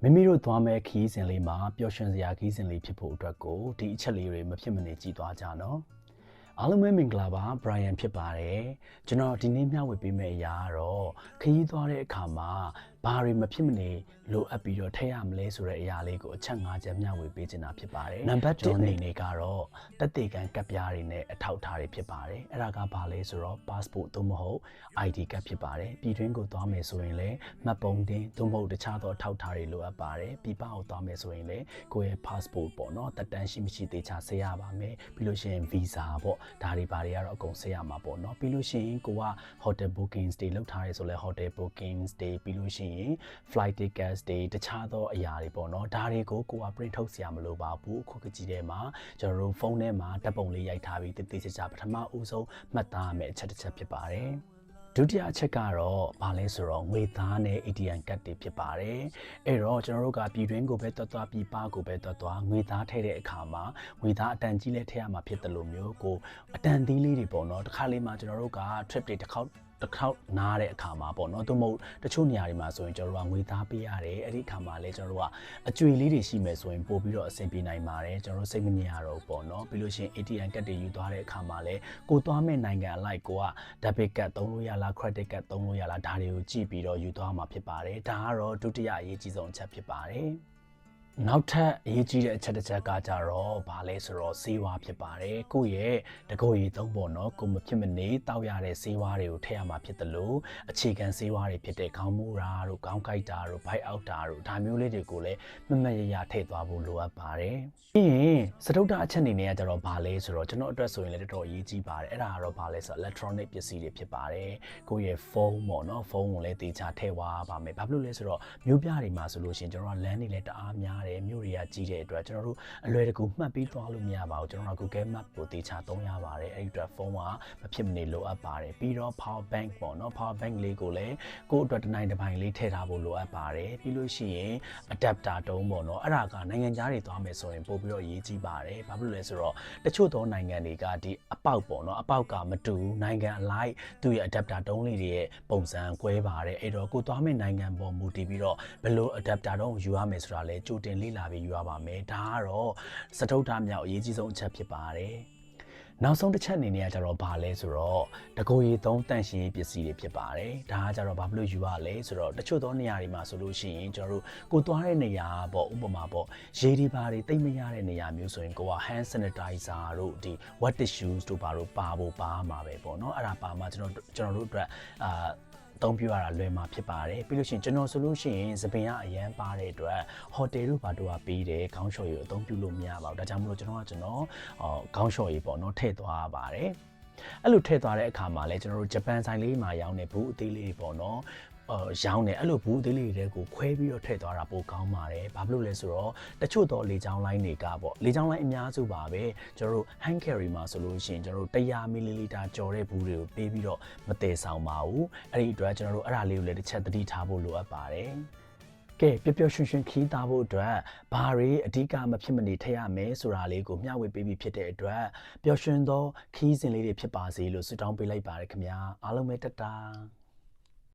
မိမိတို့သွားမဲ့ခီးစဉ်လေးမှာပျော်ရွှင်စရာခီးစဉ်လေးဖြစ်ဖို့အတွက်ကိုဒီအချက်လေးတွေမဖြစ်မနေကြည့်သွားကြနော်အားလုံးပဲမင်္ဂလာပါ Brian ဖြစ်ပါတယ်ကျွန်တော်ဒီနေ့မျှဝေပေးမယ့်အရာကတော့ခရီးသွားတဲ့အခါမှာဘာတွေမဖြစ်မနေလိုအပ်ပြီးတော့ထည့်ရမလဲဆိုတဲ့အရာလေးကိုအချက်၅ချက်မျှဝေပေးချင်တာဖြစ်ပါတယ်နံပါတ်1အနေနဲ့ကတော့တက်တေကန်ကတ်ပြားတွေနဲ့အထောက်အထားတွေဖြစ်ပါတယ်အဲ့ဒါကဘာလဲဆိုတော့ passport သို့မဟုတ် ID ကတ်ဖြစ်ပါတယ်ပြည်တွင်းကိုသွားမယ်ဆိုရင်လည်းမှတ်ပုံတင်သို့မဟုတ်တခြားသောအထောက်အထားတွေလိုအပ်ပါတယ်ပြည်ပကိုသွားမယ်ဆိုရင်လည်းကိုယ့်ရဲ့ passport ပေါ့နော်တက်တန်းရှိမရှိသေချာဆေးရပါမယ်ပြီးလို့ရှိရင် visa ပေါ့ဒါတွေဘာတွေကတော့အကုန်ဆေးရမှာပေါ့နော်ပြီးလို့ရှိရင်ကိုက hotel bookings တွေလုပ်ထားရဲဆိုလဲ hotel bookings တွေပြီးလို့ရှိရင် flight tickets တွေတခြားသောအရာတွေပေါ့နော်ဒါတွေကိုကိုက print ထုတ်စရာမလိုပါဘူးအခုကကြီးထဲမှာကျွန်တော်တို့ဖုန်းထဲမှာဓာတ်ပုံလေးရိုက်ထားပြီးတိတိကျကျပထမဦးဆုံးမှတ်သားရမယ့်အချက်တစ်ချက်ဖြစ်ပါတယ်ဒုတိယအချက်ကတော့ဘာလဲဆိုတော့ငွေသားနဲ့ ATM ကတ်တွေဖြစ်ပါတယ်အဲ့တော့ကျွန်တော်တို့ကပြည်တွင်းကိုပဲတွတ်သွားပြည်ပကိုပဲတွတ်သွားငွေသားထည့်တဲ့အခါမှာငွေသားအတန်ကြီးလဲထည့်ရမှာဖြစ်တယ်လို့မျိုးကိုအတန်သီးလေးတွေပေါ့နော်တစ်ခါလေးမှာကျွန်တော်တို့က trip တွေတစ်ခေါက်နားတဲ့အခါမှာပေါ့နော်သို့မဟုတ်တချို့နေရာတွေမှာဆိုရင်ကျွန်တော်တို့ကငွေသားပေးရတယ်အဲ့ဒီအခါမှာလည်းကျွန်တော်တို့ကအကျွေလေးတွေရှိမယ်ဆိုရင်ပို့ပြီးတော့အဆင်ပြေနိုင်ပါတယ်ကျွန်တော်တို့စိတ်မငြိမ်ရတော့ဘူးပေါ့နော်ပြီးလို့ရှိရင် ATM ကတ်တွေယူသွားတဲ့အခါမှာလည်းကိုသွားမဲ့နိုင်ငံအလိုက်ကိုက debit ကတ်သုံးလို့ရလား credit ကတ်သုံးလို့ရလားဒါတွေကိုကြည့်ပြီးတော့ယူသွားမှာဖြစ်ပါတယ်ဒါကတော့ဒုတိယအရေးကြီးဆုံးအချက်ဖြစ်ပါတယ်နောက်ထပ်အရေးကြီးတဲ့အချက်တစ်ချက်ကကြတော့ဘာလဲဆိုတော့ဆေးဝါးဖြစ်ပါတယ်ကိုယ့်ရဲ့တကိုယ်ရည်သုံးပေါ့နော်ကိုမဖြစ်မနေတောက်ရတဲ့ဆေးဝါးတွေကိုထည့်ရမှာဖြစ်တယ်လို့အခြေခံဆေးဝါးတွေဖြစ်တဲ့ခေါင်းမူတာတို့ခေါင်းကိုက်တာတို့ဘိုက်အောက်တာတို့ဒါမျိုးလေးတွေကိုလည်းမမတ်ရရထည့်သွားဖို့လိုအပ်ပါတယ်ပြီးရင်စတုတ္ထအချက်အနေနဲ့ကကြတော့ဘာလဲဆိုတော့ကျွန်တော်အတွက်ဆိုရင်လည်းတော်တော်အရေးကြီးပါတယ်အဲ့ဒါကတော့ဘာလဲဆိုတော့ electronic ပစ္စည်းတွေဖြစ်ပါတယ်ကိုယ့်ရဲ့ဖုန်းပေါ့နော်ဖုန်းကိုလည်းတေချာထည့်သွားပါမယ်ဘာဖြစ်လို့လဲဆိုတော့မြို့ပြတွေမှာဆိုလို့ရှိရင်ကျွန်တော်ကလမ်းတွေလည်းတအားများမြို့တွေကကြီးတဲ့အတွက်ကျွန်တော်တို့အလွယ်တကူမှတ်ပြီးသွားလို့မရပါဘူးကျွန်တော်တို့ Google Map ကိုတေချာသုံးရပါတယ်အဲ့ဒီအတွက်ဖုန်းကမဖြစ်မနေလိုအပ်ပါတယ်ပြီးတော့ power bank ပေါ့နော် power bank လေးကိုလည်းကိုယ့်အတွက်တစ်နိုင်တစ်ပိုင်းလေးထည့်ထားဖို့လိုအပ်ပါတယ်ပြီးလို့ရှိရင် adapter တုံးပေါ့နော်အဲ့ဒါကနိုင်ငံခြားတွေသွားမယ်ဆိုရင်ပို့ပြီးတော့အရေးကြီးပါတယ်ဘာဖြစ်လို့လဲဆိုတော့တချို့သောနိုင်ငံတွေကဒီအပေါက်ပေါ့နော်အပေါက်ကမတူနိုင်ငံအလိုက်သူ့ရဲ့ adapter တုံးလေးတွေရဲ့ပုံစံကွဲပါတယ်အဲ့တော့ကိုသွားမယ့်နိုင်ငံပေါ်မူတည်ပြီးတော့ဘယ်လို adapter တုံးယူရမယ်ဆိုတာလဲကြိုတင်လေ့လာပြီးယူရပါမယ်ဒါကတော့စတုတ္ထမြောက်အရေးကြီးဆုံးအချက်ဖြစ်ပါတယ်နောက်ဆုံးတစ်ချက်အနေနဲ့ကကြတော့ဘာလဲဆိုတော့တကိုယ်ရည်သုံးတန့်ရှင်းရေးပစ္စည်းတွေဖြစ်ပါတယ်ဒါကကြတော့ဘာဖြစ်လို့ယူရလဲဆိုတော့တချို့သောနေရာတွေမှာဆိုလို့ရှိရင်ကျွန်တော်တို့ကိုသွားတဲ့နေရာပေါ့ဥပမာပေါ့ရေဒီပါတွေတိတ်မရတဲ့နေရာမျိုးဆိုရင်ကိုက hand sanitizer တို့ဒီ wet tissues တို့ဘာလို့ပါဖို့ပါမှာပဲပေါ့နော်အဲ့ဒါပါမှာကျွန်တော်တို့အတွက်သုံးပြရတာလွယ်မှာဖြစ်ပါတယ်ပြီးလို့ရှိရင်ကျွန်တော်ဆိုလို့ရှိရင်သပင်ကအရန်ပါတဲ့အတွက်ဟိုတယ်တို့ဘာတို့ကပေးတယ်ခေါင်းလျှော်ရည်ကိုအသုံးပြုလို့မရပါဘူးဒါကြောင့်မလို့ကျွန်တော်ခေါင်းလျှော်ရည်ပေါ့နော်ထည့်သွားရပါတယ်အဲ့လိုထည့်သွားတဲ့အခါမှာလဲကျွန်တော်တို့ဂျပန်ဆိုင်လေးမှာရောင်းတဲ့ဘူးအသေးလေးတွေပေါ့နော်ရောင်းတယ်အဲ့လိုဘူးအသေးလေးတွေကိုခွဲပြီးတော့ထည့်သွားတာပိုကောင်းပါတယ်ဘာဖြစ်လို့လဲဆိုတော့တချို့တော့လေချောင်းလိုင်းတွေကပေါ့လေချောင်းလိုင်းအများစုပါပဲကျွန်တော်တို့ hand carry မှာဆိုလို့ရှိရင်ကျွန်တော်တို့100 ml ကျော်တဲ့ဘူးတွေကိုပေးပြီးတော့မတည်ဆောင်ပါဘူးအဲ့ဒီအတွက်ကျွန်တော်တို့အဲ့ဒါလေးကိုလည်းတစ်ချက်သတိထားဖို့လိုအပ်ပါတယ်ကဲပျော်ပျော်ရွှင်ရွှင်ခီးသားဖို့အတွက်ဘာတွေအဓိကမဖြစ်မနေထည့်ရမယ်ဆိုတာလေးကိုမျှဝေပေးပြီးဖြစ်တဲ့အတွက်ပျော်ရွှင်သောခီးစဉ်လေးတွေဖြစ်ပါစေလို့ဆုတောင်းပေးလိုက်ပါတယ်ခင်ဗျာအားလုံးပဲတတ်တာ